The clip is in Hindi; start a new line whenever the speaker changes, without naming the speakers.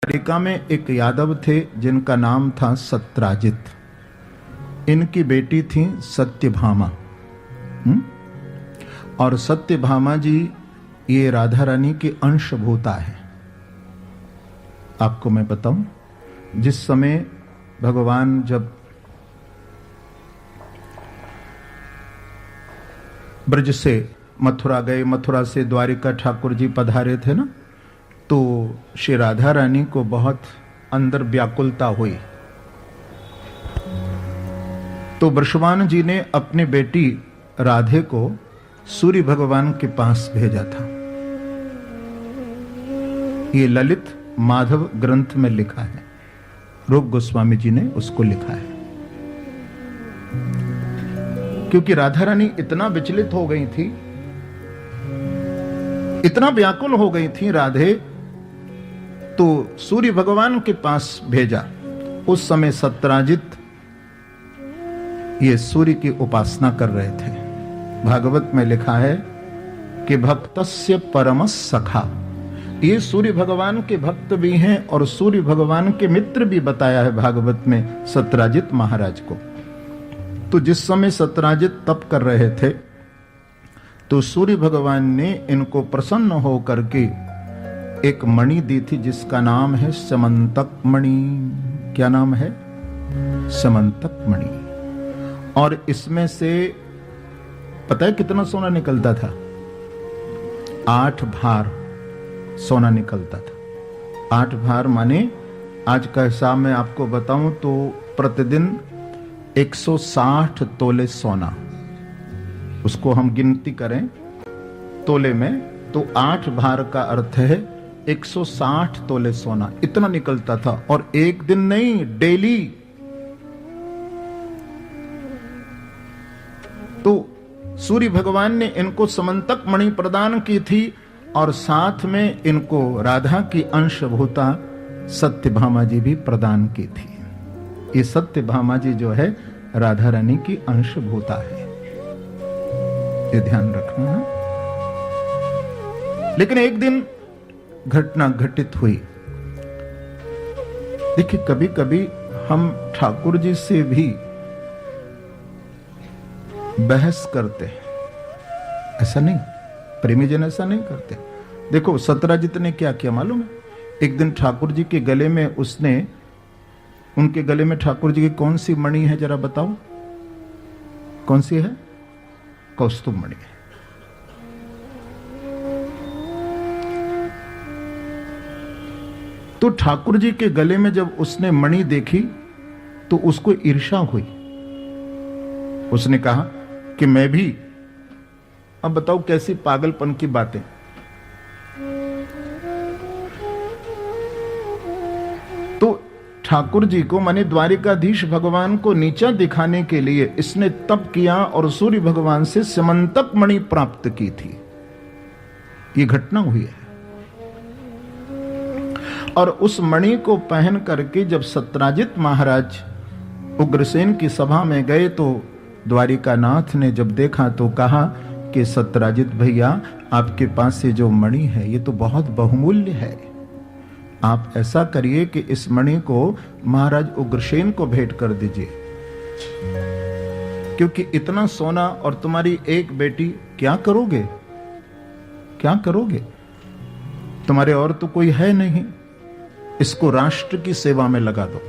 द्वारिका में एक यादव थे जिनका नाम था सत्राजित। इनकी बेटी थी सत्यभामा। और सत्यभामा जी ये राधा रानी की अंशभूता है। आपको मैं बताऊं, जिस समय भगवान जब ब्रज से मथुरा गए, मथुरा से द्वारिका ठाकुर जी पधारे थे ना, तो श्री राधा रानी को बहुत अंदर व्याकुलता हुई। तो वृषभानु जी ने अपनी बेटी राधे को सूर्य भगवान के पास भेजा था। ये ललित माधव ग्रंथ में लिखा है, रूप गोस्वामी जी ने उसको लिखा है। क्योंकि राधा रानी इतना विचलित हो गई थी, इतना व्याकुल हो गई थी राधे, तो सूर्य भगवान के पास भेजा। उस समय सत्राजित ये सूर्य की उपासना कर रहे थे। भागवत में लिखा है कि भक्तस्य परमस सखा, ये सूर्य भगवान के भक्त भी हैं और सूर्य भगवान के मित्र भी बताया है भागवत में सत्राजित महाराज को। तो जिस समय सत्राजित तप कर रहे थे, तो सूर्य भगवान ने इनको प्रसन्न होकर के एक मणि दी थी जिसका नाम है समंतक मणि। क्या नाम है? समंतक मणि। और इसमें से पता है कितना सोना निकलता था? 8 भार सोना निकलता था। 8 भार माने आज का हिसाब में आपको बताऊं तो प्रतिदिन 160 तोले सोना। उसको हम गिनती करें तोले में तो 8 भार का अर्थ है 160 तोले सोना। इतना निकलता था, और एक दिन नहीं, डेली। तो सूर्य भगवान ने इनको समंतक मणि प्रदान की थी और साथ में इनको राधा की अंशभूता सत्यभामा जी भी प्रदान की थी। ये सत्यभामा जी जो है राधा रानी की अंशभूता है, ये ध्यान रखना है। लेकिन एक दिन घटना घटित हुई। देखिए, कभी कभी हम ठाकुर जी से भी बहस करते हैं, ऐसा नहीं, प्रेमी जन ऐसा नहीं करते। देखो सत्राजित ने क्या किया मालूम है? एक दिन ठाकुर जी के गले में उसने, उनके गले में ठाकुर जी की कौन सी मणि है जरा बताओ, कौन सी है? कौस्तुभ मणि है। तो ठाकुर जी के गले में जब उसने मणि देखी तो उसको ईर्ष्या हुई। उसने कहा कि मैं भी, अब बताओ कैसी पागलपन की बातें। तो ठाकुर जी को माने द्वारिकाधीश भगवान को नीचा दिखाने के लिए इसने तप किया और सूर्य भगवान से समंतक मणि प्राप्त की थी। ये घटना हुई है। और उस मणि को पहन करके जब सत्राजित महाराज उग्रसेन की सभा में गए तो द्वारिकानाथ ने जब देखा तो कहा कि सत्राजित भैया, आपके पास से जो मणि है ये तो बहुत बहुमूल्य है। आप ऐसा करिए कि इस मणि को महाराज उग्रसेन को भेंट कर दीजिए, क्योंकि इतना सोना और तुम्हारी एक बेटी, क्या करोगे? क्या करोगे? तुम्हारे और तो कोई है नहीं, इसको राष्ट्र की सेवा में लगा दो।